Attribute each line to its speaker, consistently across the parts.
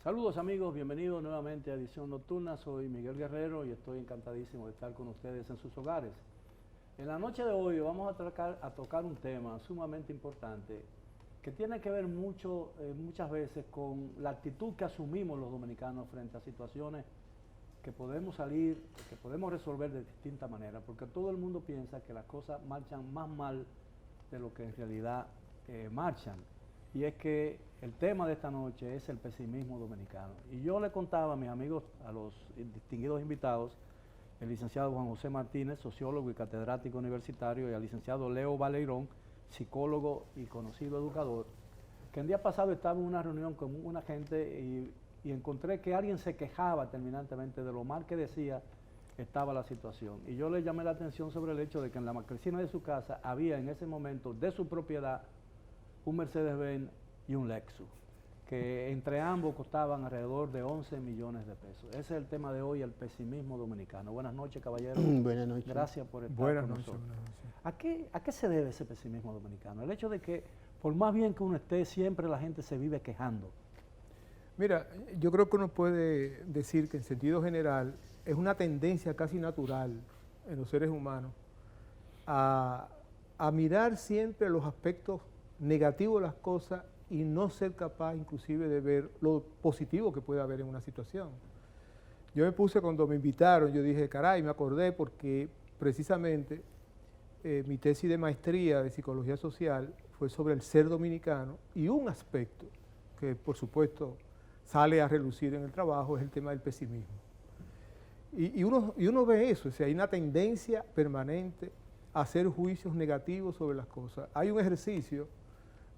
Speaker 1: Saludos amigos, bienvenidos nuevamente a Edición Nocturna. Soy Miguel Guerrero y estoy encantadísimo de estar con ustedes en sus hogares. En la noche de hoy vamos a tocar un tema sumamente importante que tiene que ver muchas veces con la actitud que asumimos los dominicanos frente a situaciones que podemos que podemos resolver de distintas maneras, porque todo el mundo piensa que las cosas marchan más mal de lo que en realidad marchan. Y es que el tema de esta noche es el pesimismo dominicano. Y yo le contaba a mis amigos, a los distinguidos invitados, el licenciado Juan José Martínez, sociólogo y catedrático universitario, y al licenciado Leo Baleirón, psicólogo y conocido educador, que el día pasado estaba en una reunión con una gente y encontré que alguien se quejaba terminantemente de lo mal que decía estaba la situación. Y yo le llamé la atención sobre el hecho de que en la marquesina de su casa había en ese momento de su propiedad un Mercedes-Benz y un Lexus, que entre ambos costaban alrededor de 11 millones de pesos. Ese es el tema de hoy, el pesimismo dominicano. Buenas noches, caballero.
Speaker 2: Buenas noches.
Speaker 1: Gracias por estar con nosotros. ¿A qué se debe ese pesimismo dominicano? El hecho de que, por más bien que uno esté, siempre la gente se vive quejando.
Speaker 3: Mira, yo creo que uno puede decir que en sentido general es una tendencia casi natural en los seres humanos a mirar siempre los aspectos negativos de las cosas y no ser capaz inclusive de ver lo positivo que puede haber en una situación. Yo me puse cuando me invitaron, yo dije, caray, me acordé porque precisamente mi tesis de maestría de psicología social fue sobre el ser dominicano y un aspecto que por supuesto sale a relucir en el trabajo es el tema del pesimismo. Y uno ve eso, o sea, hay una tendencia permanente a hacer juicios negativos sobre las cosas. Hay un ejercicio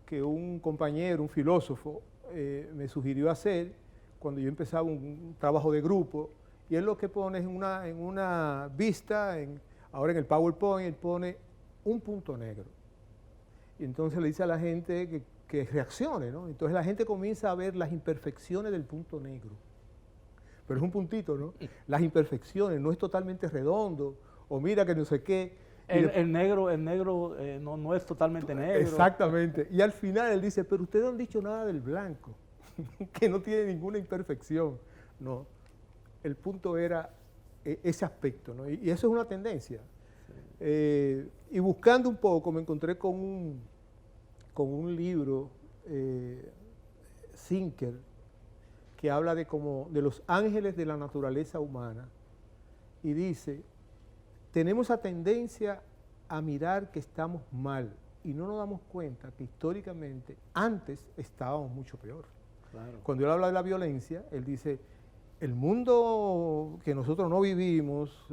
Speaker 3: que un compañero, un filósofo, me sugirió hacer cuando yo empezaba un trabajo de grupo, y él lo que pone es en una vista, ahora en el PowerPoint, él pone un punto negro. Y entonces le dice a la gente que reaccione, ¿no? Entonces la gente comienza a ver las imperfecciones del punto negro. Pero es un puntito, ¿no? Las imperfecciones, no es totalmente redondo, o mira que no sé qué.
Speaker 1: El negro no es totalmente negro.
Speaker 3: Exactamente. Y al final él dice, pero ustedes no han dicho nada del blanco, que no tiene ninguna imperfección. No, el punto era ese aspecto, ¿no? Y eso es una tendencia. Sí. Y buscando un poco me encontré con un libro, Zinker, que habla de los ángeles de la naturaleza humana, y dice, tenemos esa tendencia a mirar que estamos mal y no nos damos cuenta que históricamente antes estábamos mucho peor. Claro. Cuando él habla de la violencia, él dice, el mundo que nosotros no vivimos,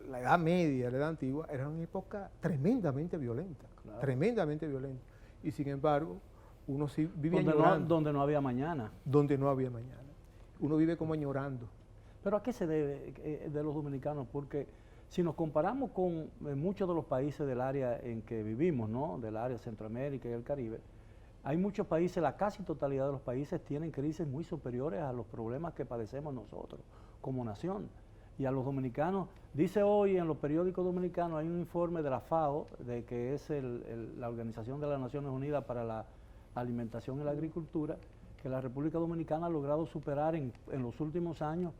Speaker 3: la Edad Media, la Edad Antigua, era una época tremendamente violenta, claro. Tremendamente violenta. Y sin embargo, uno sí vivía añorando.
Speaker 1: Donde no había mañana.
Speaker 3: Donde no había mañana. Uno vive como añorando.
Speaker 1: ¿Pero a qué se debe de los dominicanos? Porque si nos comparamos con muchos de los países del área en que vivimos, ¿no? Del área Centroamérica y el Caribe, hay muchos países, la casi totalidad de los países tienen crisis muy superiores a los problemas que padecemos nosotros como nación. Y a los dominicanos, dice hoy en los periódicos dominicanos, hay un informe de la FAO, de que es la Organización de las Naciones Unidas para la Alimentación y la Agricultura, que la República Dominicana ha logrado superar en los últimos años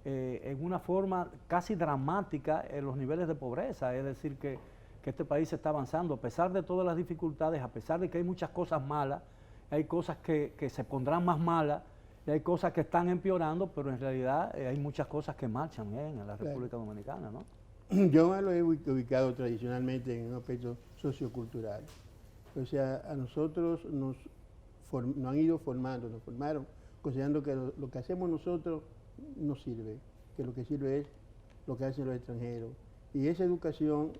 Speaker 1: en una forma casi dramática en los niveles de pobreza, es decir, que este país está avanzando, a pesar de todas las dificultades, a pesar de que hay muchas cosas malas, hay cosas que se pondrán más malas, y hay cosas que están empeorando, pero en realidad hay muchas cosas que marchan bien en la República Dominicana, ¿no?
Speaker 2: Yo lo he ubicado tradicionalmente en un aspecto sociocultural. O sea, a nosotros nos han ido formando, nos formaron, considerando que lo que hacemos nosotros no sirve, que lo que sirve es lo que hacen los extranjeros. Y esa educación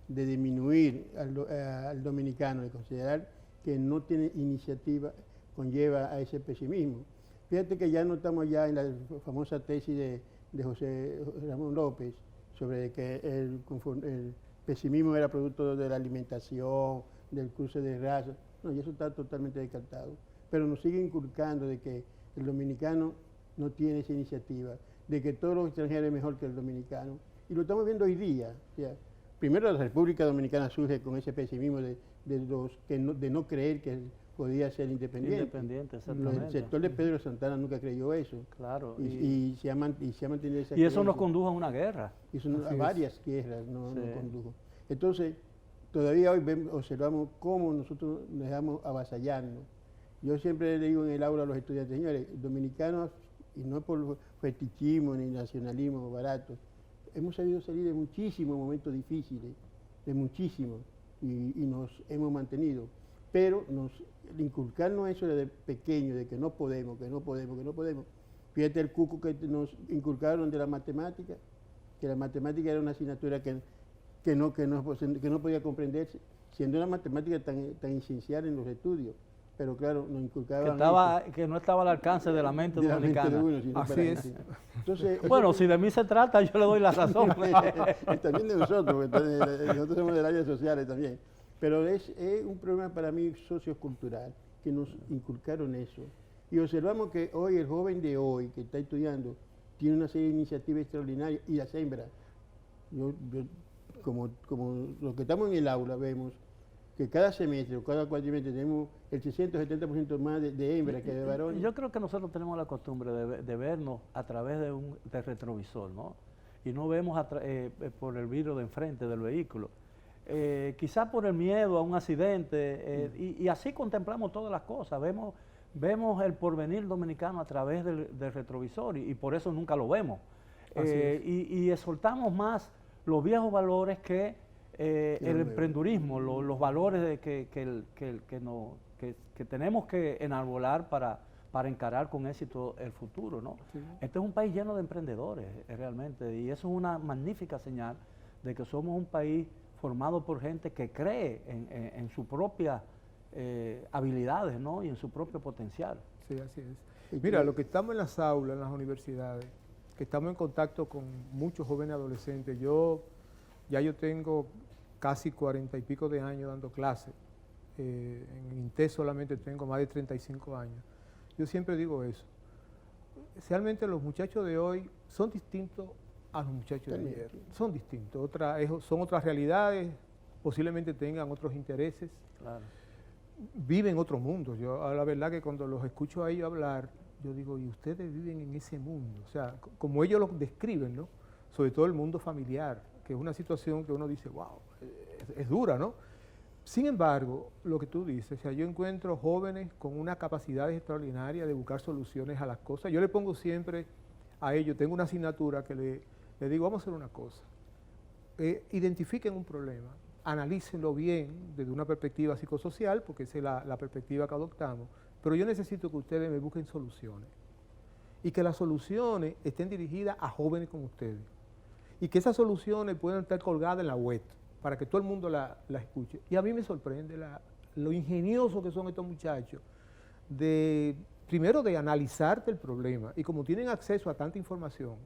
Speaker 2: de disminuir al dominicano, de considerar que no tiene iniciativa, conlleva a ese pesimismo. Fíjate que ya no estamos ya en la famosa tesis de José Ramón López sobre que el pesimismo era producto de la alimentación, del cruce de razas. No, y eso está totalmente descartado. Pero nos sigue inculcando de que el dominicano no tiene esa iniciativa, de que todo lo extranjero es mejor que el dominicano. Y lo estamos viendo hoy día. O sea, primero la República Dominicana surge con ese pesimismo de no creer que podía ser independiente.
Speaker 1: Independiente, exactamente.
Speaker 2: El sector de Pedro Santana nunca creyó eso.
Speaker 1: Claro.
Speaker 2: Y se ha mantenido esa
Speaker 1: Y eso
Speaker 2: creencia.
Speaker 1: nos condujo a una guerra.
Speaker 2: A varias guerras nos
Speaker 1: Sí.
Speaker 2: condujo. Entonces, todavía hoy observamos cómo nosotros nos dejamos avasallarnos. Yo siempre le digo en el aula a los estudiantes, señores, dominicanos, y no por fetichismo ni nacionalismo barato, hemos sabido salir de muchísimos momentos difíciles, de muchísimos, y nos hemos mantenido. Pero inculcarnos eso desde pequeño, de que no podemos, que no podemos, que no podemos. Fíjate el cuco que nos inculcaron de la matemática, que la matemática era una asignatura que no podía comprenderse, siendo una matemática tan esencial en los estudios. Pero claro, nos inculcaban
Speaker 1: Que no estaba al alcance de la mente dominicana.
Speaker 3: Así es.
Speaker 2: Entonces,
Speaker 1: Bueno, si de mí se trata, yo le doy la razón.
Speaker 2: y también de nosotros, porque nosotros somos del área sociales también. Pero es un problema para mí sociocultural, que nos inculcaron eso. Y observamos que hoy el joven de hoy, que está estudiando, tiene una serie de iniciativas extraordinarias y las hembras. Como los que estamos en el aula vemos que cada semestre o cada cuatrimestre tenemos el 60-70% más de hembras que de varones.
Speaker 1: Yo creo que nosotros tenemos la costumbre de vernos a través de retrovisor, ¿no? Y no vemos por el vidrio de enfrente del vehículo. Quizás por el miedo a un accidente, y así contemplamos todas las cosas. Vemos el porvenir dominicano a través del retrovisor y por eso nunca lo vemos. Y exaltamos más los viejos valores que el emprendurismo, los valores que tenemos que enarbolar para encarar con éxito el futuro, ¿no? Sí. Este es un país lleno de emprendedores, realmente, y eso es una magnífica señal de que somos un país formado por gente que cree en sus propias habilidades, ¿no? Y en su propio potencial.
Speaker 3: Sí, así es. Mira, lo que estamos en las aulas, en las universidades, que estamos en contacto con muchos jóvenes adolescentes, yo tengo casi 40 y pico de años dando clases. En INTES solamente tengo más de 35 años. Yo siempre digo eso. Realmente los muchachos de hoy son distintos a los muchachos de ayer. Son distintos, son otras realidades, posiblemente tengan otros intereses.
Speaker 1: Claro.
Speaker 3: Viven otro mundo. Yo, la verdad que cuando los escucho a ellos hablar, yo digo, y ustedes viven en ese mundo. O sea, como ellos lo describen, ¿no? Sobre todo el mundo familiar, que es una situación que uno dice, wow, es dura, ¿no? Sin embargo, lo que tú dices, o sea, yo encuentro jóvenes con una capacidad extraordinaria de buscar soluciones a las cosas. Yo le pongo siempre a ellos, tengo una asignatura que le digo, vamos a hacer una cosa. Identifiquen un problema, analícenlo bien desde una perspectiva psicosocial, porque esa es la perspectiva que adoptamos, pero yo necesito que ustedes me busquen soluciones y que las soluciones estén dirigidas a jóvenes como ustedes y que esas soluciones puedan estar colgadas en la web para que todo el mundo la escuche. Y a mí me sorprende lo ingeniosos que son estos muchachos, primero de analizarte el problema, y como tienen acceso a tanta información,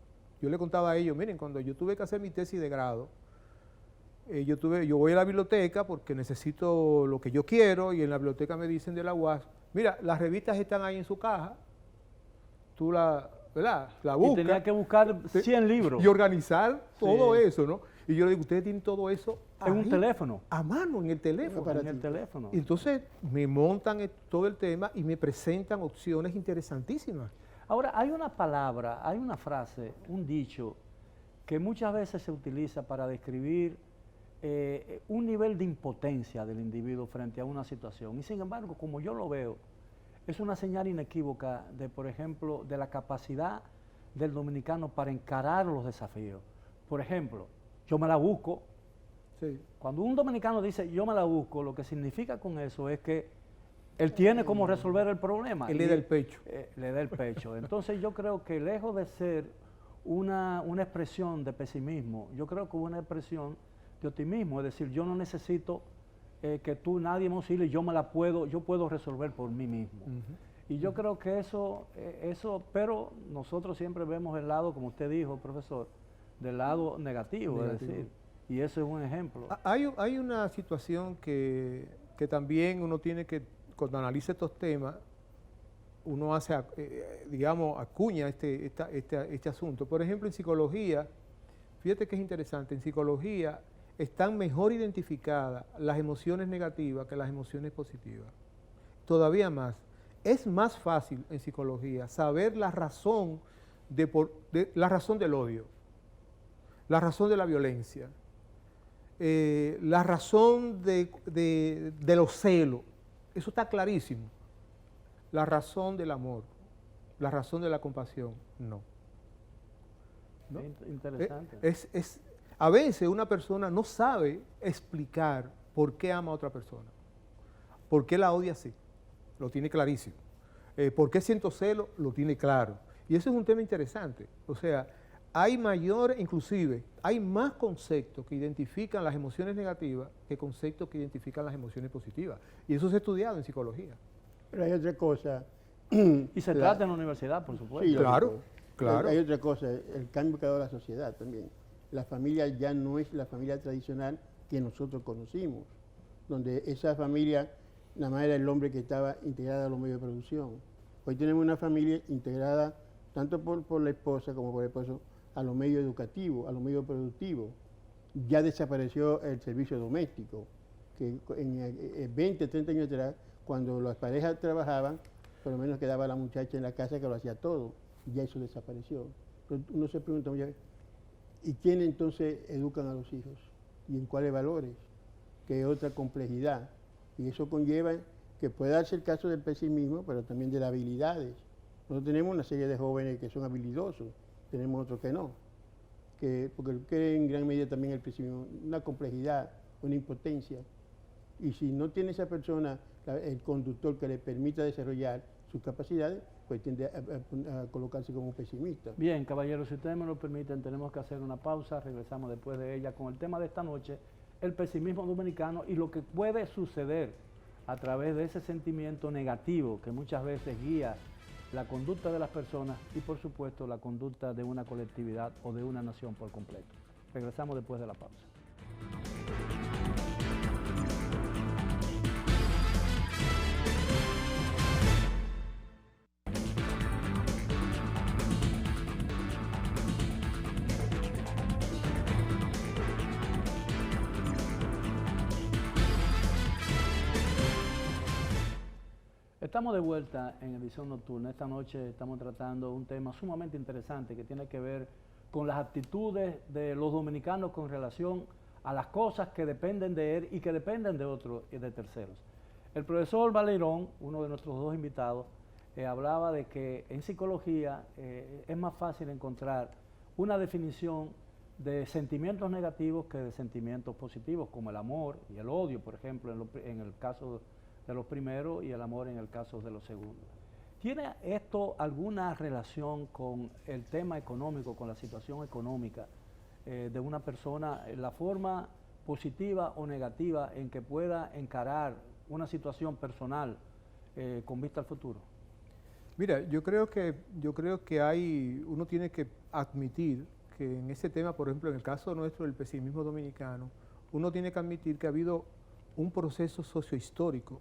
Speaker 3: yo le contaba a ellos, miren, cuando yo tuve que hacer mi tesis de grado, yo voy a la biblioteca porque necesito lo que yo quiero, y en la biblioteca me dicen de la UAS, mira, las revistas están ahí en su caja, tú la buscas.
Speaker 1: Y tenía que buscar 100 libros.
Speaker 3: Y organizar todo eso, ¿no? Y yo le digo, ustedes tienen todo eso
Speaker 1: en un teléfono.
Speaker 3: A mano, en el teléfono.
Speaker 1: En el teléfono.
Speaker 3: Y entonces me montan todo el tema y me presentan opciones interesantísimas.
Speaker 1: Ahora, hay una palabra, hay una frase, un dicho, que muchas veces se utiliza para describir un nivel de impotencia del individuo frente a una situación. Y sin embargo, como yo lo veo, es una señal inequívoca de, por ejemplo, de la capacidad del dominicano para encarar los desafíos. Por ejemplo, yo me la busco.
Speaker 3: Sí.
Speaker 1: Cuando un dominicano dice yo me la busco, lo que significa con eso es que él tiene cómo resolver el problema.
Speaker 3: Él le da el pecho.
Speaker 1: Le da el pecho. Entonces yo creo que lejos de ser una expresión de pesimismo, yo creo que es una expresión de optimismo. Es decir, yo no necesito que nadie me auxilie, yo puedo resolver por mí mismo. Y yo creo que eso, pero nosotros siempre vemos el lado, como usted dijo, profesor, del lado negativo. Es decir, y eso es un ejemplo.
Speaker 3: Hay una situación que también uno tiene que, cuando analiza estos temas, uno hace, digamos, acuña este asunto. Por ejemplo, en psicología, fíjate que es interesante, en psicología están mejor identificadas las emociones negativas que las emociones positivas. Todavía más, es más fácil en psicología saber la razón, la razón del odio, la razón de la violencia, la razón de los celos. Eso está clarísimo. La razón del amor, la razón de la compasión, no. ¿No?
Speaker 1: Interesante.
Speaker 3: A veces una persona no sabe explicar por qué ama a otra persona, por qué la odia así, lo tiene clarísimo. ¿Por qué siento celo? Lo tiene claro. Y eso es un tema interesante. O sea, hay inclusive, hay más conceptos que identifican las emociones negativas que conceptos que identifican las emociones positivas. Y eso se ha estudiado en psicología.
Speaker 2: Pero hay otra cosa.
Speaker 1: Y se trata en la universidad, por supuesto.
Speaker 2: Sí,
Speaker 3: Claro, claro.
Speaker 2: Hay otra cosa, el cambio que ha dado la sociedad también. La familia ya no es la familia tradicional que nosotros conocimos, donde esa familia nada más era el hombre que estaba integrado a los medios de producción. Hoy tenemos una familia integrada tanto por la esposa como por el esposo a los medios educativos, a los medios productivos. Ya desapareció el servicio doméstico, que en 20, 30 años atrás, cuando las parejas trabajaban, por lo menos quedaba la muchacha en la casa que lo hacía todo. Ya eso desapareció. Entonces, uno se pregunta, ¿y quién entonces educan a los hijos? ¿Y en cuáles valores? ¿Qué otra complejidad? Y eso conlleva que puede darse el caso del pesimismo, pero también de las habilidades. Nosotros tenemos una serie de jóvenes que son habilidosos, tenemos otros que no. Porque en gran medida también el pesimismo, una complejidad, una impotencia. Y si no tiene esa persona el conductor que le permita desarrollar sus capacidades, pues tiende a colocarse como un pesimista.
Speaker 1: Bien, caballeros, si ustedes me lo permiten, tenemos que hacer una pausa, regresamos después de ella con el tema de esta noche, el pesimismo dominicano y lo que puede suceder a través de ese sentimiento negativo que muchas veces guía la conducta de las personas y, por supuesto, la conducta de una colectividad o de una nación por completo. Regresamos después de la pausa. Estamos de vuelta en edición nocturna. Esta noche estamos tratando un tema sumamente interesante que tiene que ver con las actitudes de los dominicanos con relación a las cosas que dependen de él y que dependen de otros y de terceros. El profesor Valerón, uno de nuestros dos invitados, hablaba de que en psicología es más fácil encontrar una definición de sentimientos negativos que de sentimientos positivos, como el amor y el odio, por ejemplo, en el caso de los primeros y el amor en el caso de los segundos. ¿Tiene esto alguna relación con el tema económico, con la situación económica de una persona, la forma positiva o negativa en que pueda encarar una situación personal con vista al futuro?
Speaker 3: Mira, yo creo que uno tiene que admitir que en ese tema, por ejemplo, en el caso nuestro del pesimismo dominicano, uno tiene que admitir que ha habido un proceso sociohistórico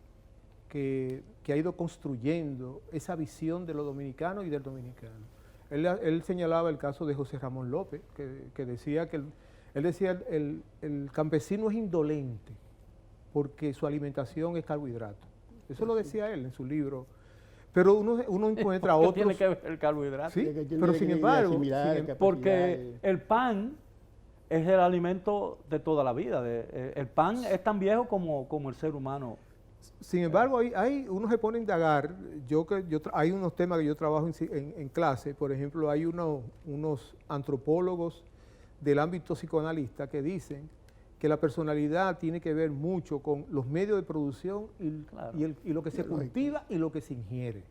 Speaker 3: que ha ido construyendo esa visión de lo dominicano y del dominicano. Él señalaba el caso de José Ramón López, que decía que el campesino es indolente porque su alimentación es carbohidrato. Eso lo decía él en su libro. Pero uno encuentra otros...
Speaker 1: ¿Qué tiene que ver el carbohidrato?
Speaker 3: Sí, pero sin embargo...
Speaker 1: Porque el pan es el alimento de toda la vida. El pan es tan viejo como el ser humano.
Speaker 3: Sin embargo, uno se pone a indagar. Hay unos temas que yo trabajo en clase. Por ejemplo, hay unos antropólogos del ámbito psicoanalista que dicen que la personalidad tiene que ver mucho con los medios de producción y lo que se cultiva y lo que se ingiere.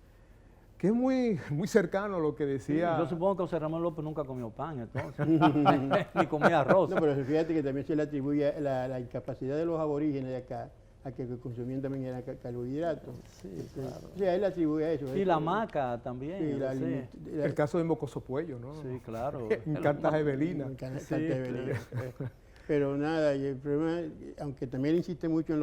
Speaker 3: Que es muy cercano a lo que decía...
Speaker 1: Sí, yo supongo que José Ramón López nunca comió pan, entonces, ni comía arroz.
Speaker 2: No, pero fíjate que también se le atribuye la incapacidad de los aborígenes de acá a que consumían también era carbohidratos.
Speaker 1: Sí, claro.
Speaker 2: Sí, a él le atribuye a eso.
Speaker 1: Y la maca también.
Speaker 3: Sí, el caso de Mocoso Puello, ¿no?
Speaker 1: Sí, claro.
Speaker 3: En Cartas Evelina.
Speaker 2: Pero nada, y el problema, aunque también insiste mucho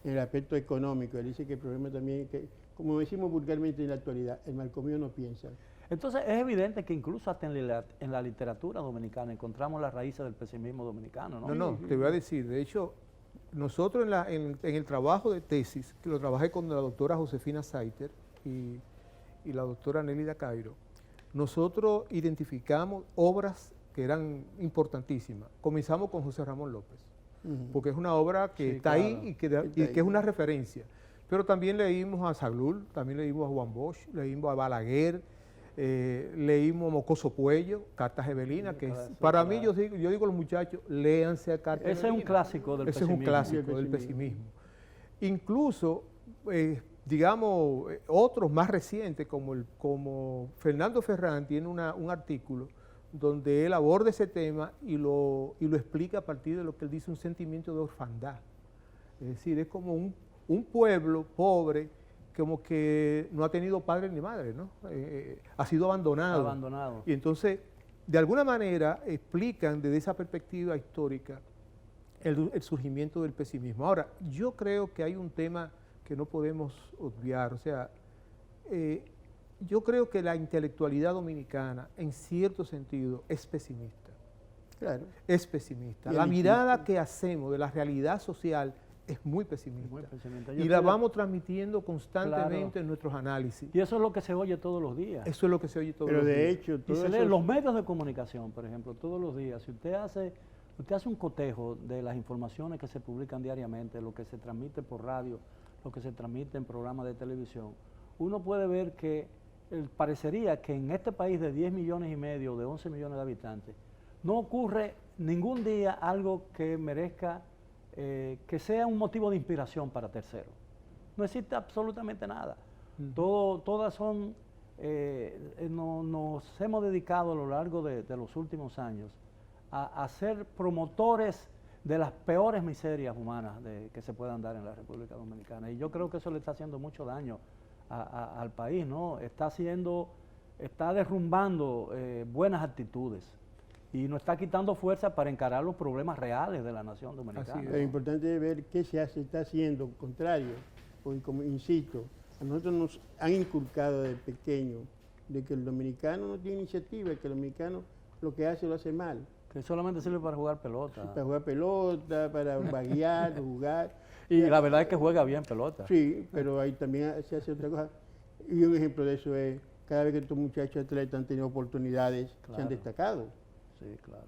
Speaker 2: en el aspecto económico, él dice que el problema también es que, como decimos vulgarmente en la actualidad, el mal comido no piensa.
Speaker 1: Entonces es evidente que incluso hasta en la literatura dominicana encontramos las raíces del pesimismo dominicano, ¿no?
Speaker 3: No, te voy a decir, de hecho, nosotros en el trabajo de tesis, que lo trabajé con la doctora Josefina Saiter y la doctora Nélida Cairo, nosotros identificamos obras que eran importantísimas. Comenzamos con José Ramón López, porque es una obra que está ahí y que es una referencia. Pero también leímos a Saglul, también leímos a Juan Bosch, leímos a Balaguer, leímos a Mocoso Puello, Cartas Ebelinas, que para mí yo digo a los muchachos, léanse a Cartas Ebelinas.
Speaker 1: Ese es un clásico del pesimismo.
Speaker 3: Ese es un clásico del pesimismo. Incluso, digamos, otros más recientes, como Fernando Ferrán, tiene un artículo donde él aborda ese tema y lo explica a partir de lo que él dice, un sentimiento de orfandad. Es decir, es como un pueblo pobre, como que no ha tenido padre ni madre, ¿no? Ha sido abandonado.
Speaker 1: Abandonado.
Speaker 3: Y entonces, de alguna manera, explican desde esa perspectiva histórica el surgimiento del pesimismo. Ahora, yo creo que hay un tema que no podemos obviar, o sea, yo creo que la intelectualidad dominicana, en cierto sentido, es pesimista.
Speaker 2: Claro.
Speaker 3: Es pesimista. La mirada que hacemos de la realidad social es muy pesimista.
Speaker 1: Muy pesimista.
Speaker 3: Y la vamos transmitiendo constantemente en nuestros análisis.
Speaker 1: Y eso es lo que se oye todos los días.
Speaker 3: Eso es lo que se oye todos los días.
Speaker 2: Pero de hecho,
Speaker 1: y se lee los medios de comunicación, por ejemplo, todos los días. Si usted hace un cotejo de las informaciones que se publican diariamente, lo que se transmite por radio, lo que se transmite en programas de televisión, uno puede ver que parecería que en este país de 10 millones y medio, de 11 millones de habitantes, no ocurre ningún día algo que merezca, que sea un motivo de inspiración para terceros. No existe absolutamente nada. Todas son, nos hemos dedicado a lo largo de los últimos años a ser promotores de las peores miserias humanas que se puedan dar en la República Dominicana. Y yo creo que eso le está haciendo mucho daño al país, ¿no? Está derrumbando buenas actitudes y nos está quitando fuerza para encarar los problemas reales de la nación dominicana.
Speaker 2: Lo importante es ver qué se está haciendo contrario, porque como insisto, a nosotros nos han inculcado desde pequeño de que el dominicano no tiene iniciativa, que el dominicano lo que hace lo hace mal.
Speaker 1: Que solamente sirve para jugar pelota.
Speaker 2: Sí, para jugar pelota, para vaguear, jugar.
Speaker 1: Y la verdad es que juega bien pelota.
Speaker 2: Sí, pero ahí también se hace otra cosa. Y un ejemplo de eso es, cada vez que estos muchachos atletas han tenido oportunidades, se han destacado.
Speaker 1: Sí, claro.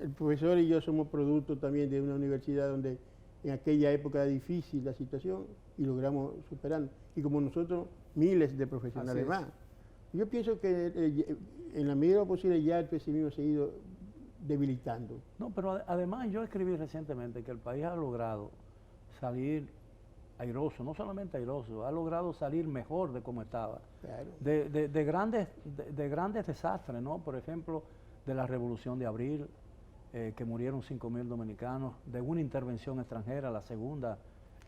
Speaker 2: El profesor y yo somos producto también de una universidad donde en aquella época era difícil la situación y logramos superarlo. Y como nosotros, miles de profesionales más. Yo pienso que en la medida posible ya el pesimismo se ha ido debilitando.
Speaker 1: No, pero además yo escribí recientemente que el país ha logrado salir airoso, no solamente airoso, ha logrado salir mejor de como estaba.
Speaker 2: Claro.
Speaker 1: De grandes desastres, ¿no? Por ejemplo, de la Revolución de Abril, que murieron 5.000 dominicanos, de una intervención extranjera, la segunda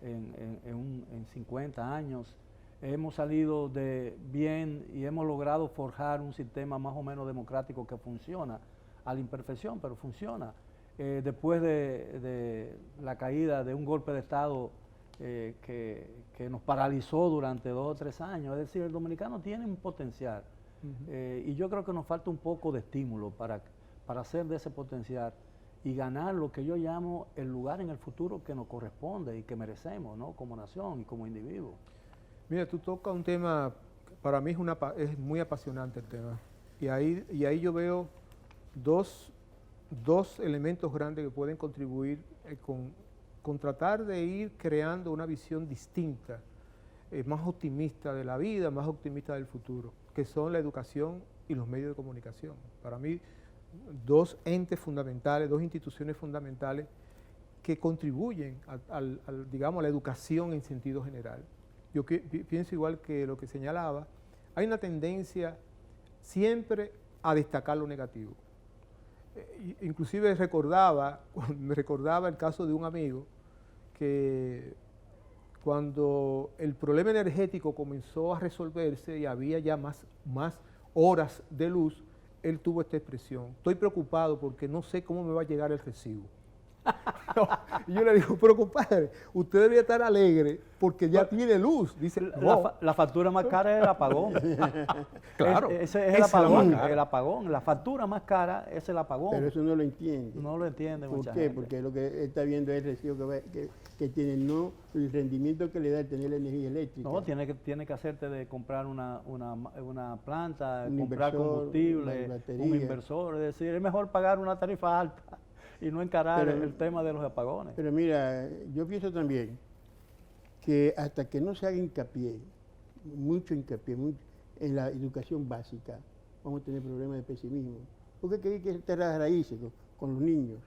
Speaker 1: en 50 años. Hemos salido de bien y hemos logrado forjar un sistema más o menos democrático que funciona, a la imperfección, pero funciona. Después de la caída de un golpe de Estado que nos paralizó durante 2 o 3 años, es decir, el dominicano tiene un potencial y yo creo que nos falta un poco de estímulo para hacer de ese potencial y ganar lo que yo llamo el lugar en el futuro que nos corresponde y que merecemos, ¿no? Como nación y como individuo.
Speaker 3: Mira, tú tocas un tema, para mí es muy apasionante el tema, y ahí yo veo dos elementos grandes que pueden contribuir con tratar de ir creando una visión distinta, más optimista de la vida, más optimista del futuro, que son la educación y los medios de comunicación. Para mí, 2 entes fundamentales, 2 instituciones fundamentales que contribuyen digamos, a la educación en sentido general. Yo pienso igual que lo que señalaba, hay una tendencia siempre a destacar lo negativo. Inclusive me recordaba el caso de un amigo que cuando el problema energético comenzó a resolverse y había ya más horas de luz, él tuvo esta expresión: estoy preocupado porque no sé cómo me va a llegar el recibo. No, y yo le digo, pero compadre, usted debería estar alegre porque ya tiene luz. Dice, no.
Speaker 1: La factura más cara es el apagón.
Speaker 3: Claro,
Speaker 1: Ese es el apagón. La factura más cara es el apagón.
Speaker 2: Pero eso no lo entiende.
Speaker 1: No lo entiende
Speaker 2: ¿Por
Speaker 1: mucha
Speaker 2: qué?
Speaker 1: gente.
Speaker 2: Porque lo que él está viendo es el recibo que tiene, no el rendimiento que le da el tener la energía eléctrica.
Speaker 1: No, tiene que hacerte de comprar una planta,
Speaker 2: Un
Speaker 1: comprar
Speaker 2: inversor,
Speaker 1: combustible,
Speaker 2: una batería.
Speaker 1: un inversor. Es decir, es mejor pagar una tarifa alta y no encarar el tema de los apagones.
Speaker 2: Pero mira, yo pienso también que hasta que no se haga mucho hincapié en la educación básica, vamos a tener problemas de pesimismo. Porque hay que estar las raíces con los niños,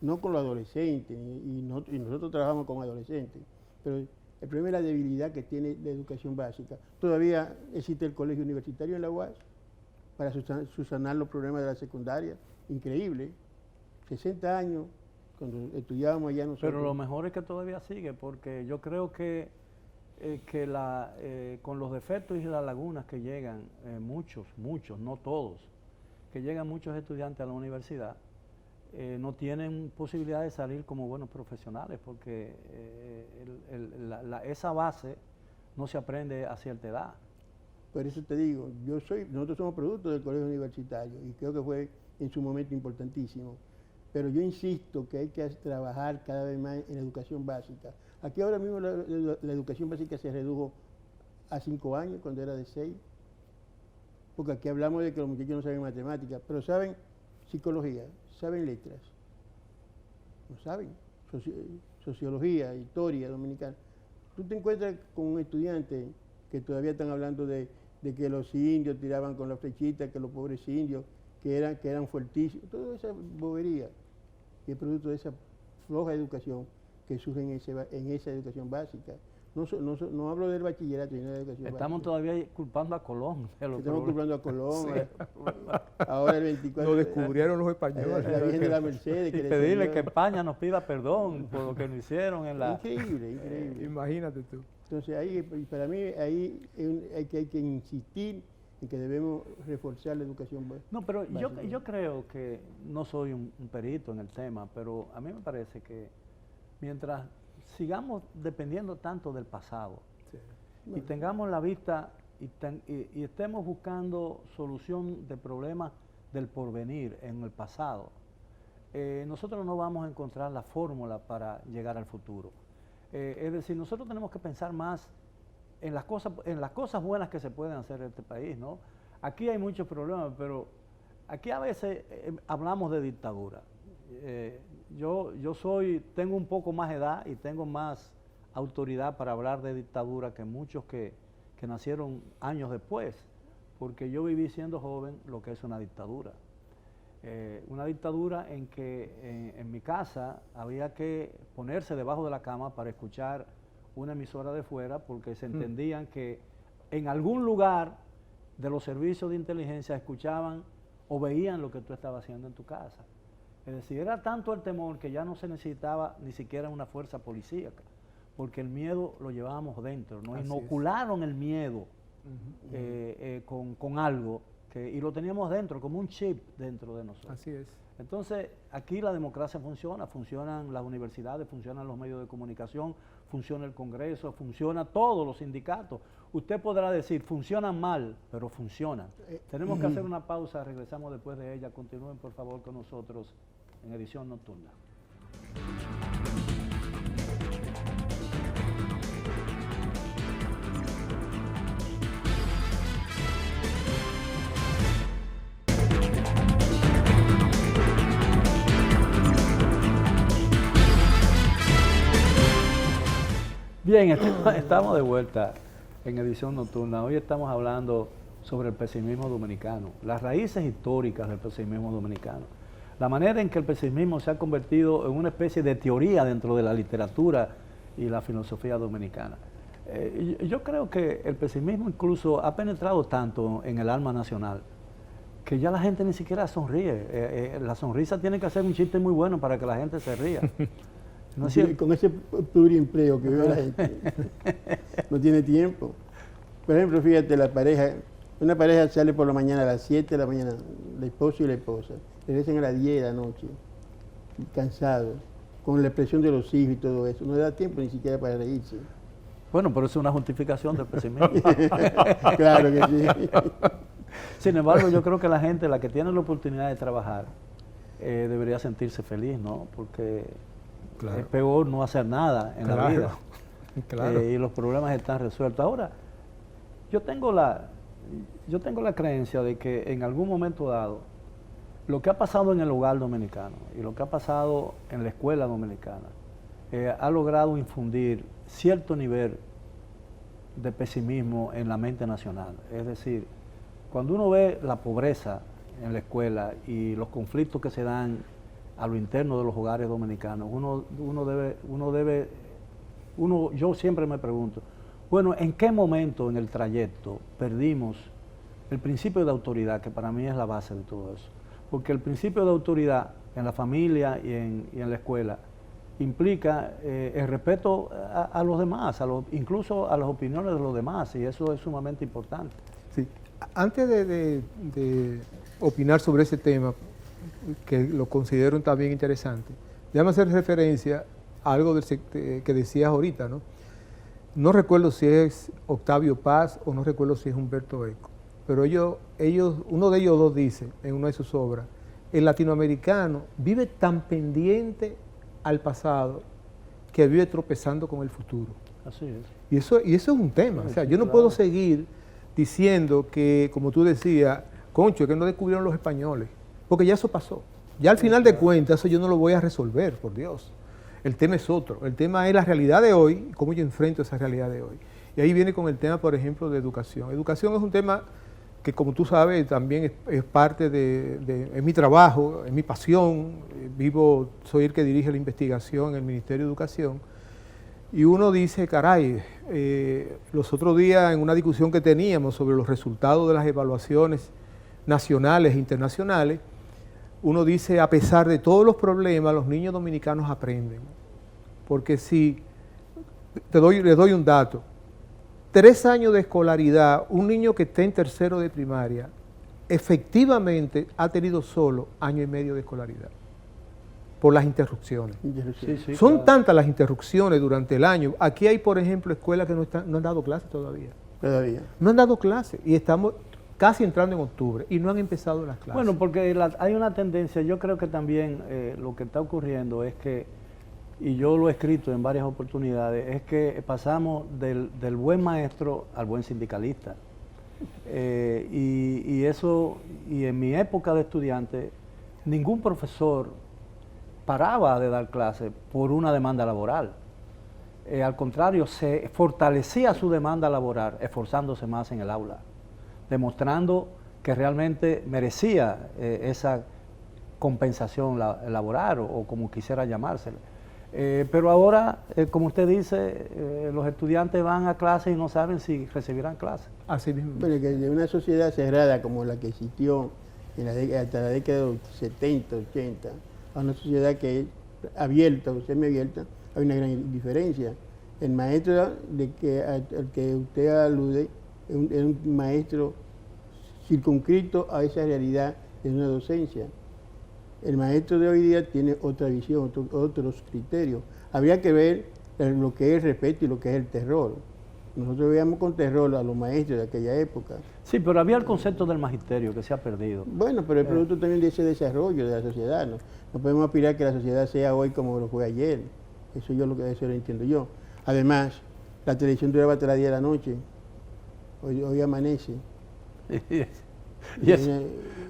Speaker 2: no con los adolescentes, y nosotros trabajamos con adolescentes, pero el problema es la debilidad que tiene la educación básica. Todavía existe el colegio universitario en la UAS para subsanar los problemas de la secundaria, increíble. 60 años, cuando estudiábamos allá nosotros.
Speaker 1: Pero lo mejor es que todavía sigue, porque yo creo que con los defectos y las lagunas que llegan, muchos, no todos, que llegan muchos estudiantes a la universidad, no tienen posibilidad de salir como buenos profesionales, porque esa base no se aprende a cierta edad.
Speaker 2: Por eso te digo, nosotros somos producto del colegio universitario y creo que fue en su momento importantísimo. Pero yo insisto que hay que trabajar cada vez más en la educación básica. Aquí ahora mismo la educación básica se redujo a 5 años, cuando era de 6, porque aquí hablamos de que los muchachos no saben matemáticas, pero saben psicología, saben letras, no saben sociología, historia dominicana. Tú te encuentras con un estudiante que todavía están hablando de que los indios tiraban con la flechita, que los pobres indios, que eran fuertísimos, toda esa bobería, que es producto de esa floja educación que surge en esa educación básica. No hablo del bachillerato, sino de la educación
Speaker 1: Estamos
Speaker 2: básica.
Speaker 1: todavía culpando a Colón.
Speaker 2: Estamos culpando a Colón,
Speaker 3: Sí.
Speaker 2: ahora el 24.
Speaker 3: Lo descubrieron los españoles.
Speaker 2: La Virgen de la Mercedes.
Speaker 1: Y
Speaker 2: que le
Speaker 1: pedirle
Speaker 2: enseñó.
Speaker 1: que España nos pida perdón por lo que nos hicieron en la...
Speaker 2: Increíble.
Speaker 3: Imagínate tú.
Speaker 2: Entonces, para mí, ahí hay que insistir en que debemos reforzar la educación básica.
Speaker 1: No, pero yo creo que no soy un perito en el tema, pero a mí me parece que mientras sigamos dependiendo tanto del pasado
Speaker 3: Sí.
Speaker 1: y tengamos la vista y estemos buscando solución de problemas del porvenir en el pasado, nosotros no vamos a encontrar la fórmula para llegar al futuro. Es decir, nosotros tenemos que pensar más en las cosas buenas que se pueden hacer en este país, ¿no? Aquí hay muchos problemas, pero aquí a veces hablamos de dictadura. Yo tengo un poco más edad y tengo más autoridad para hablar de dictadura que muchos que nacieron años después, porque yo viví siendo joven lo que es una dictadura. Una dictadura en que en mi casa había que ponerse debajo de la cama para escuchar una emisora de fuera, porque se entendían que en algún lugar de los servicios de inteligencia escuchaban o veían lo que tú estabas haciendo en tu casa. Es decir, era tanto el temor que ya no se necesitaba ni siquiera una fuerza policíaca, porque el miedo lo llevábamos dentro, nos inocularon el miedo con algo y lo teníamos dentro, como un chip dentro de nosotros.
Speaker 3: Así es.
Speaker 1: Entonces, aquí la democracia funciona, funcionan las universidades, funcionan los medios de comunicación, funciona el Congreso, funciona todos los sindicatos. Usted podrá decir, funcionan mal, pero funcionan. Tenemos que hacer una pausa, regresamos después de ella. Continúen, por favor, con nosotros en Edición Nocturna. Bien, estamos de vuelta en Edición Nocturna. Hoy estamos hablando sobre el pesimismo dominicano, las raíces históricas del pesimismo dominicano, la manera en que el pesimismo se ha convertido en una especie de teoría dentro de la literatura y la filosofía dominicana. Yo creo que el pesimismo incluso ha penetrado tanto en el alma nacional que ya la gente ni siquiera sonríe. La sonrisa tiene que hacer un chiste muy bueno para que la gente se ría. ¿No es cierto?
Speaker 2: Con ese pluriempleo que vive la gente, no tiene tiempo. Por ejemplo, fíjate, una pareja sale por la mañana a las 7 de la mañana, el esposo y la esposa, regresan a las 10 de la noche, cansados. con la expresión de los hijos y todo eso. No le da tiempo ni siquiera para reírse.
Speaker 1: Bueno, pero es una justificación del pesimismo.
Speaker 2: Claro que sí.
Speaker 1: Sin embargo, yo creo que la gente, la que tiene la oportunidad de trabajar, debería sentirse feliz, ¿no? Porque
Speaker 3: Claro.
Speaker 1: es peor no hacer nada en la vida.
Speaker 3: Claro.
Speaker 1: Y los problemas están resueltos. Ahora, yo tengo la creencia de que en algún momento dado, lo que ha pasado en el hogar dominicano y lo que ha pasado en la escuela dominicana ha logrado infundir cierto nivel de pesimismo en la mente nacional. Es decir, cuando uno ve la pobreza en la escuela y los conflictos que se dan a lo interno de los hogares dominicanos, yo siempre me pregunto, bueno, ¿en qué momento en el trayecto perdimos el principio de autoridad, que para mí es la base de todo eso? Porque el principio de autoridad en la familia y en la escuela implica el respeto a los demás, incluso a las opiniones de los demás, y eso es sumamente importante.
Speaker 3: Sí. Antes de opinar sobre ese tema, que lo considero también interesante, déjame hacer referencia a algo que decías ahorita, ¿no? No recuerdo si es Octavio Paz o no recuerdo si es Humberto Eco, pero uno de ellos dos dice en una de sus obras, el latinoamericano vive tan pendiente al pasado que vive tropezando con el futuro.
Speaker 1: Así es.
Speaker 3: Y eso es un tema. O sea, yo no puedo seguir diciendo que, como tú decías, concho, que no descubrieron los españoles, porque ya eso pasó. Ya al final de cuentas, eso yo no lo voy a resolver, por Dios. El tema es otro. El tema es la realidad de hoy y cómo yo enfrento esa realidad de hoy. Y ahí viene con el tema, por ejemplo, de educación. Educación es un tema que, como tú sabes, también es parte es mi trabajo, es mi pasión. Soy el que dirige la investigación en el Ministerio de Educación. Y uno dice, caray, los otros días en una discusión que teníamos sobre los resultados de las evaluaciones nacionales e internacionales, uno dice, a pesar de todos los problemas, los niños dominicanos aprenden. Porque si, les doy un dato, 3 años de escolaridad, un niño que esté en tercero de primaria, efectivamente ha tenido solo 1 año y medio de escolaridad, por las interrupciones.
Speaker 1: Sí,
Speaker 3: Son
Speaker 1: claro.
Speaker 3: tantas las interrupciones durante el año. Aquí hay, por ejemplo, escuelas que no han dado clases todavía. No han dado clases y estamos casi entrando en octubre y no han empezado las clases.
Speaker 1: Bueno, porque hay una tendencia, yo creo que también lo que está ocurriendo es que, y yo lo he escrito en varias oportunidades, es que pasamos del buen maestro al buen sindicalista. Y en mi época de estudiante, ningún profesor paraba de dar clases por una demanda laboral. Al contrario, se fortalecía su demanda laboral, esforzándose más en el aula, demostrando que realmente merecía esa compensación laboral o como quisiera llamársele. Pero ahora, como usted dice, los estudiantes van a clase y no saben si recibirán clases.
Speaker 3: Así mismo.
Speaker 2: Bueno, que de una sociedad cerrada como la que existió hasta la década de los 70, 80, a una sociedad que es abierta o semiabierta, hay una gran diferencia. El maestro al que usted alude es un maestro circunscrito a esa realidad de una docencia. El maestro de hoy día tiene otra visión, otros criterios. Habría que ver lo que es el respeto y lo que es el terror. Nosotros veíamos con terror a los maestros de aquella época.
Speaker 1: Sí, pero había el concepto del magisterio que se ha perdido.
Speaker 2: Bueno, pero es producto también de ese desarrollo de la sociedad, ¿no? No podemos aspirar que la sociedad sea hoy como lo fue ayer. Eso lo entiendo yo. Además, la televisión duraba hasta las 10 de la noche. Hoy amanece.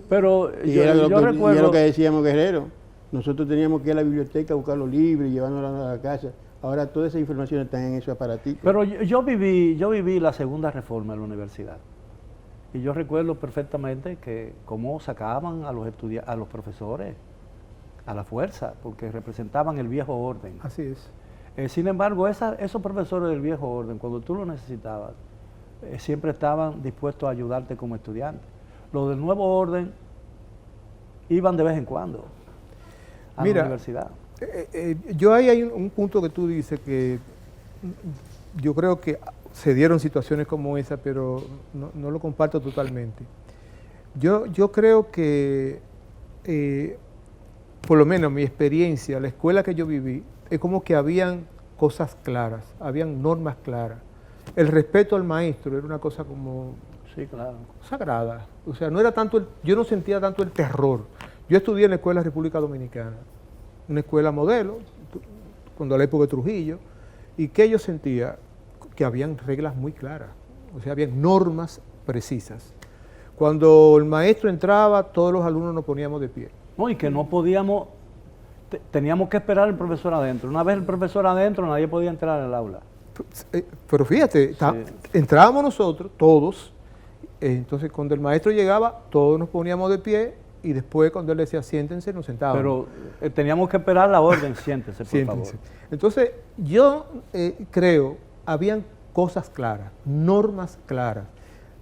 Speaker 1: Pero
Speaker 2: Era
Speaker 1: yo recuerdo...
Speaker 2: lo que decíamos, Guerrero. Nosotros teníamos que ir a la biblioteca a buscar los libros y llevárnoslos a la casa. Ahora toda esa información está en esos aparatitos.
Speaker 1: Pero yo viví la segunda reforma en la universidad. Y yo recuerdo perfectamente que cómo sacaban a los profesores a la fuerza, porque representaban el viejo orden.
Speaker 3: Así es.
Speaker 1: Sin embargo, esos profesores del viejo orden, cuando tú lo necesitabas, siempre estaban dispuestos a ayudarte como estudiante. Los del nuevo orden iban de vez en cuando a la universidad.
Speaker 3: Yo ahí hay un punto que tú dices que yo creo que se dieron situaciones como esa, pero no lo comparto totalmente. Yo creo que por lo menos mi experiencia, la escuela que yo viví, es como que habían cosas claras, habían normas claras. El respeto al maestro era una cosa como
Speaker 1: Sí, claro.
Speaker 3: sagrada. O sea, no era tanto yo no sentía tanto el terror. Yo estudié en la Escuela República Dominicana, una escuela modelo, cuando a la época de Trujillo, y que yo sentía que habían reglas muy claras, o sea, habían normas precisas. Cuando el maestro entraba, todos los alumnos nos poníamos de pie.
Speaker 1: No, y que no podíamos, teníamos que esperar al profesor adentro. Una vez el profesor adentro, nadie podía entrar al aula.
Speaker 3: Pero fíjate, entrábamos nosotros, todos, entonces cuando el maestro llegaba, todos nos poníamos de pie, y después cuando él decía siéntense, nos sentábamos.
Speaker 1: Pero teníamos que esperar la orden, siéntese, por favor.
Speaker 3: Entonces, yo creo, habían cosas claras, normas claras.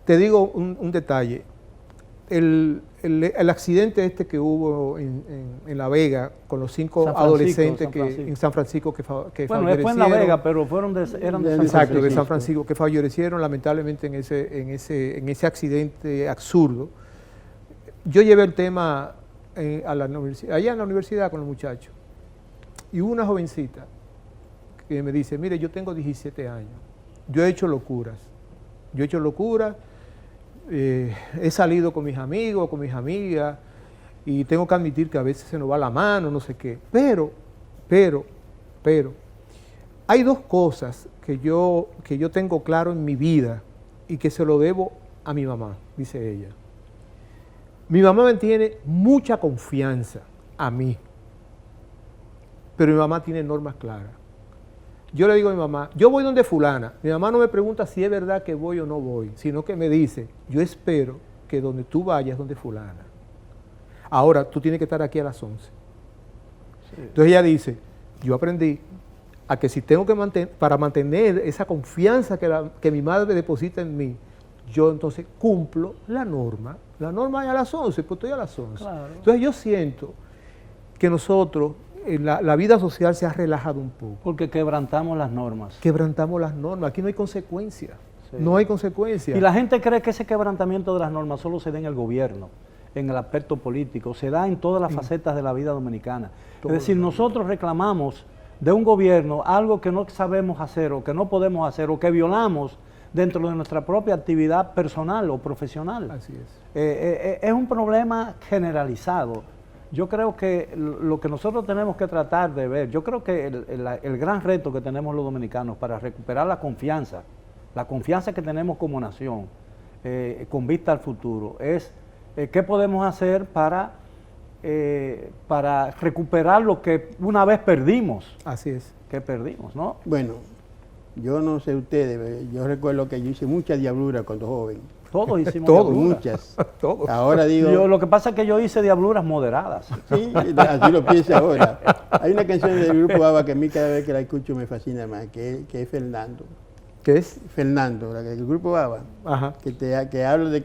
Speaker 3: Te digo un detalle, el accidente este que hubo en La Vega con los 5 adolescentes en San Francisco que
Speaker 1: bueno, fallecieron. Fue en La Vega, pero eran de San Francisco.
Speaker 3: Exacto, de San Francisco, que fallecieron lamentablemente en ese accidente absurdo. Yo llevé el tema a la universidad, allá en la universidad con los muchachos, y hubo una jovencita que me dice, mire, yo tengo 17 años, yo he hecho locuras, he salido con mis amigos, con mis amigas, y tengo que admitir que a veces se nos va la mano, no sé qué, pero, hay dos cosas que yo tengo claro en mi vida y que se lo debo a mi mamá, dice ella. Mi mamá me tiene mucha confianza a mí, pero mi mamá tiene normas claras. Yo le digo a mi mamá, yo voy donde fulana. Mi mamá no me pregunta si es verdad que voy o no voy, sino que me dice, yo espero que donde tú vayas donde fulana. Ahora, tú tienes que estar aquí a las 11. Sí. Entonces ella dice, yo aprendí a que si tengo que para mantener esa confianza que mi madre deposita en mí, yo entonces cumplo la norma es a las 11, pues estoy a las 11. Claro. Entonces yo siento que nosotros, la vida social se ha relajado un poco.
Speaker 1: Porque quebrantamos las normas.
Speaker 3: Quebrantamos las normas, aquí no hay consecuencias, sí. No hay consecuencias.
Speaker 1: Y la gente cree que ese quebrantamiento de las normas solo se da en el gobierno, en el aspecto político, se da en todas las facetas de la vida dominicana. Es decir, nosotros reclamamos de un gobierno algo que no sabemos hacer o que no podemos hacer o que violamos dentro de nuestra propia actividad personal o profesional.
Speaker 3: Así es.
Speaker 1: Es un problema generalizado. Yo creo que lo que nosotros tenemos que tratar de ver, yo creo que el gran reto que tenemos los dominicanos para recuperar la confianza que tenemos como nación, con vista al futuro, es qué podemos hacer para recuperar lo que una vez perdimos.
Speaker 3: Así es.
Speaker 1: Que perdimos, ¿no?
Speaker 2: Bueno, yo no sé ustedes, yo recuerdo que yo hice mucha diablura cuando joven.
Speaker 1: Todos hicimos
Speaker 2: diabluras. Muchas.
Speaker 3: Todos.
Speaker 2: Ahora digo...
Speaker 1: lo que pasa es que yo hice diabluras moderadas.
Speaker 2: Sí, así lo pienso ahora. Hay una canción del grupo ABBA que a mí cada vez que la escucho me fascina más, que es Fernando.
Speaker 3: ¿Qué es?
Speaker 2: Fernando, el grupo ABBA.
Speaker 3: Ajá.
Speaker 2: Que habla de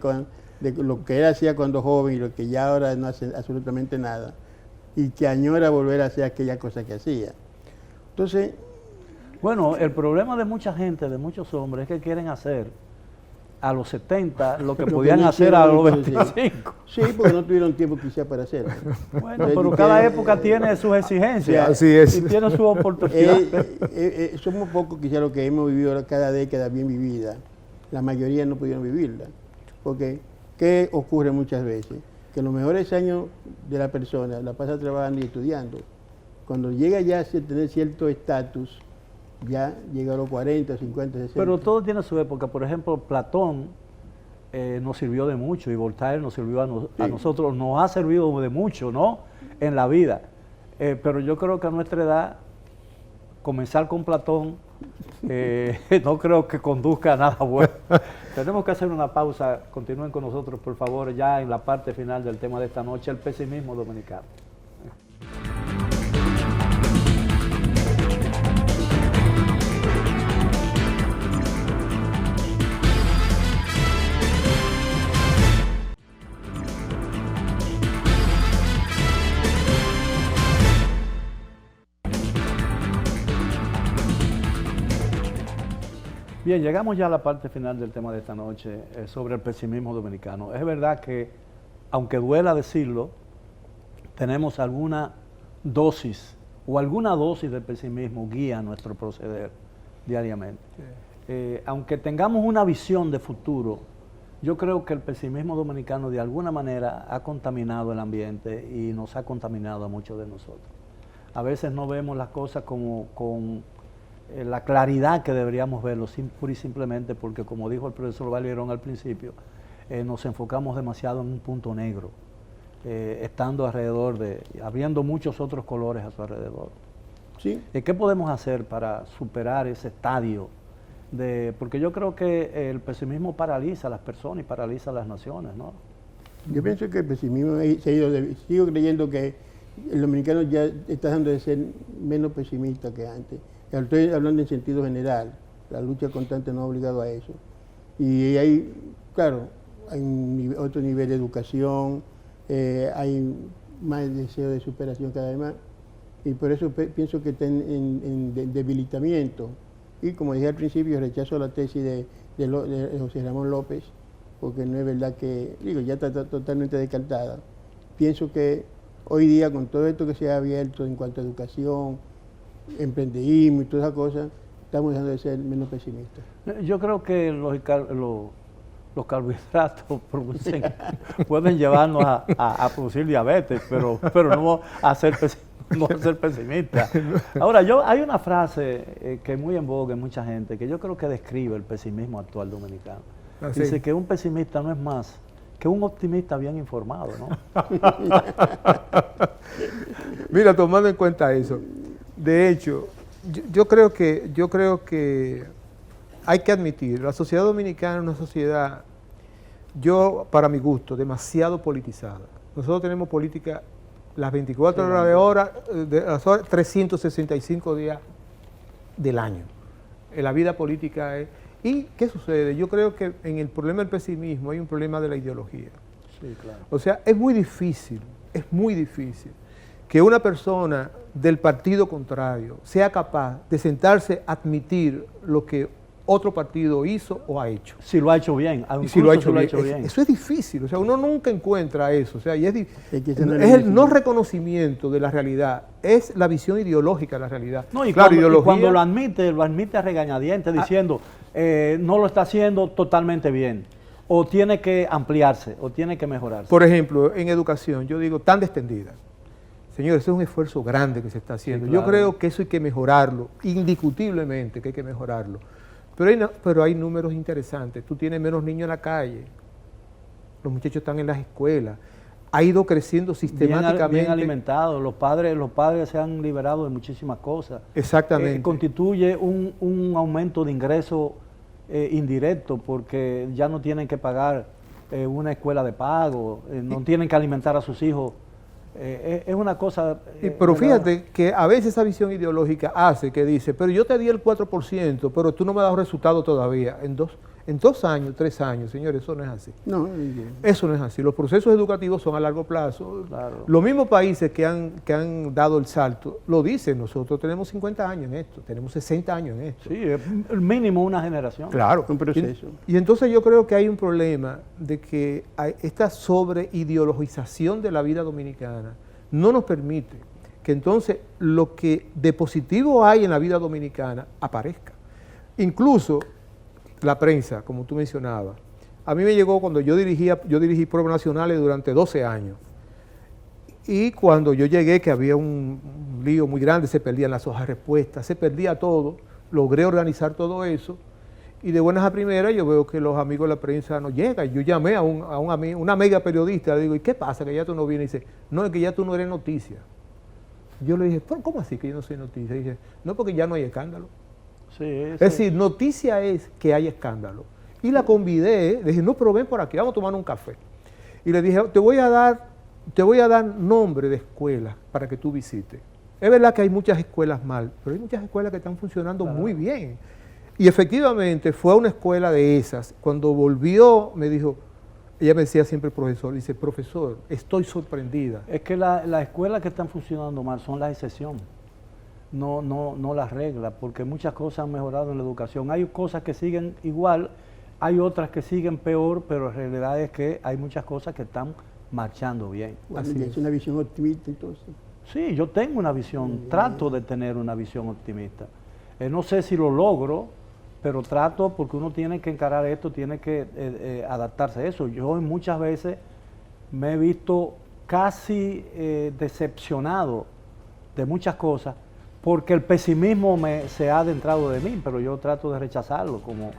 Speaker 2: lo que él hacía cuando joven y lo que ya ahora no hace absolutamente nada. Y que añora volver a hacer aquella cosa que hacía. Entonces...
Speaker 1: Bueno, el problema de mucha gente, de muchos hombres, es que quieren hacer a los 70 lo que podían hacer a los 25.
Speaker 2: Sí, porque no tuvieron tiempo quizá para hacerlo.
Speaker 1: Bueno, pero cada época tiene sus exigencias.
Speaker 3: Así es.
Speaker 1: Y tiene su oportunidad.
Speaker 2: Somos pocos quizá los que hemos vivido cada década bien vivida. La mayoría no pudieron vivirla. Porque, ¿qué ocurre muchas veces? Que los mejores años de la persona la pasa trabajando y estudiando. Cuando llega ya a tener cierto estatus, ya llega a los 40, 50, 60.
Speaker 1: Pero todo tiene su época. Por ejemplo, Platón nos sirvió de mucho y Voltaire nos sirvió a nosotros, nos ha servido de mucho, ¿no? En la vida. Pero yo creo que a nuestra edad, comenzar con Platón, no creo que conduzca a nada bueno. Tenemos que hacer una pausa. Continúen con nosotros, por favor, ya en la parte final del tema de esta noche, el pesimismo dominicano. Bien, llegamos ya a la parte final del tema de esta noche, sobre el pesimismo dominicano. Es verdad que, aunque duela decirlo, tenemos alguna dosis o alguna dosis de pesimismo guía nuestro proceder diariamente.
Speaker 3: Sí.
Speaker 1: Aunque tengamos una visión de futuro, yo creo que el pesimismo dominicano de alguna manera ha contaminado el ambiente y nos ha contaminado a muchos de nosotros. A veces no vemos las cosas con la claridad que deberíamos verlo, pura y simplemente porque, como dijo el profesor Valerón al principio, nos enfocamos demasiado en un punto negro, estando habiendo muchos otros colores a su alrededor.
Speaker 2: Sí.
Speaker 1: ¿Qué podemos hacer para superar ese estadio? Porque yo creo que el pesimismo paraliza a las personas y paraliza a las naciones, ¿no?
Speaker 2: Yo pienso que el pesimismo se ha ido, sigo creyendo que el dominicano ya está dejando de ser menos pesimista que antes. Estoy hablando en sentido general, la lucha constante nos ha obligado a eso. Y hay, claro, hay otro nivel de educación, hay más deseo de superación cada vez más, y por eso pienso que está en debilitamiento. Y como dije al principio, rechazo la tesis de José Ramón López, porque no es verdad que, ya está totalmente descartada. Pienso que hoy día, con todo esto que se ha abierto en cuanto a educación, emprendedismo y todas esas cosas, estamos dejando de ser menos pesimistas.
Speaker 1: Yo creo que los carbohidratos pueden llevarnos a producir diabetes, pero no a ser pesimistas. Ahora, hay una frase que es muy en boga en mucha gente, que yo creo que describe el pesimismo actual dominicano.
Speaker 3: ¿Sí?
Speaker 1: Dice que un pesimista no es más que un optimista bien informado, ¿no?
Speaker 3: Mira, tomando en cuenta eso, de hecho, yo creo que hay que admitir, la sociedad dominicana es una sociedad, para mi gusto, demasiado politizada. Nosotros tenemos política las 24 horas de las horas, 365 días del año. La vida política es... ¿Y qué sucede? Yo creo que en el problema del pesimismo hay un problema de la ideología.
Speaker 1: Sí, claro.
Speaker 3: O sea, es muy difícil que una persona del partido contrario sea capaz de sentarse a admitir lo que otro partido hizo o ha hecho.
Speaker 1: Si lo ha hecho bien.
Speaker 3: Si lo ha hecho bien. Eso es difícil, o sea, uno nunca encuentra eso. O sea, y es el no reconocimiento de la realidad, es la visión ideológica de la realidad.
Speaker 1: No, y claro, cuando lo admite a regañadientes diciendo, no lo está haciendo totalmente bien, o tiene que ampliarse, o tiene que mejorarse.
Speaker 3: Por ejemplo, en educación, yo digo, tan extendida. Señores, ese es un esfuerzo grande que se está haciendo. Sí, claro. Yo creo que eso hay que mejorarlo, indiscutiblemente que hay que mejorarlo. Pero hay números interesantes. Tú tienes menos niños en la calle, los muchachos están en las escuelas, ha ido creciendo sistemáticamente.
Speaker 1: Bien alimentados, los padres se han liberado de muchísimas cosas.
Speaker 3: Exactamente.
Speaker 1: Constituye un aumento de ingreso indirecto, porque ya no tienen que pagar una escuela de pago, no tienen que alimentar a sus hijos. Es una cosa...
Speaker 3: pero fíjate que a veces esa visión ideológica hace que dice, pero yo te di el 4%, pero tú no me das resultado todavía. En dos años, 3 años, señores, eso no es así.
Speaker 2: No,
Speaker 3: eso no es así. Los procesos educativos son a largo plazo.
Speaker 1: Claro.
Speaker 3: Los mismos países que han dado el salto lo dicen. Nosotros tenemos 50 años en esto, tenemos 60 años en esto.
Speaker 1: Sí, es el mínimo una generación.
Speaker 3: Claro.
Speaker 2: Un proceso.
Speaker 3: Y entonces yo creo que hay un problema de que esta sobreideologización de la vida dominicana no nos permite que entonces lo que de positivo hay en la vida dominicana aparezca. Incluso la prensa, como tú mencionabas. A mí me llegó cuando yo dirigí pruebas nacionales durante 12 años. Y cuando yo llegué, que había un lío muy grande, se perdían las hojas de respuesta, se perdía todo, logré organizar todo eso. Y de buenas a primeras yo veo que los amigos de la prensa no llegan. Yo llamé a una amiga periodista, le digo, ¿y qué pasa que ya tú no vienes? Y dice, no, es que ya tú no eres noticia. Yo le dije, ¿cómo así que yo no soy noticia? Y dice, no, porque ya no hay escándalo.
Speaker 1: Sí,
Speaker 3: es decir, noticia es que hay escándalo. Y la convidé, le dije, no, pero ven por aquí, vamos a tomar un café. Y le dije, te voy a dar nombre de escuelas para que tú visites. Es verdad que hay muchas escuelas mal, pero hay muchas escuelas que están funcionando muy bien. Y efectivamente fue a una escuela de esas. Cuando volvió, me dijo, ella me decía siempre profesor, dice, profesor, estoy sorprendida.
Speaker 1: Es que las escuelas que están funcionando mal son la excepción. No las reglas, porque muchas cosas han mejorado en la educación. Hay cosas que siguen igual, hay otras que siguen peor, pero la realidad es que hay muchas cosas que están marchando bien.
Speaker 2: Bueno, es una visión optimista entonces.
Speaker 1: Sí, yo tengo una visión, trato de tener una visión optimista. No sé si lo logro, pero trato, porque uno tiene que encarar esto, tiene que adaptarse a eso. Yo muchas veces me he visto casi decepcionado de muchas cosas, porque el pesimismo se ha adentrado de mí, pero yo trato de rechazarlo como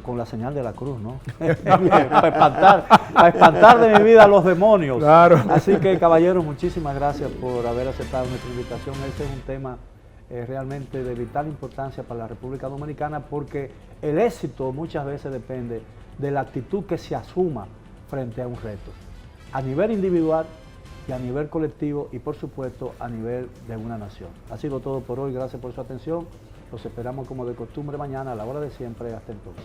Speaker 1: con la señal de la cruz, ¿no? para espantar de mi vida a los demonios.
Speaker 3: Claro.
Speaker 1: Así que, caballeros, muchísimas gracias por haber aceptado nuestra invitación. Este es un tema realmente de vital importancia para la República Dominicana, porque el éxito muchas veces depende de la actitud que se asuma frente a un reto, a nivel individual y a nivel colectivo y, por supuesto, a nivel de una nación. Ha sido todo por hoy. Gracias por su atención. Los esperamos como de costumbre mañana a la hora de siempre. Hasta entonces.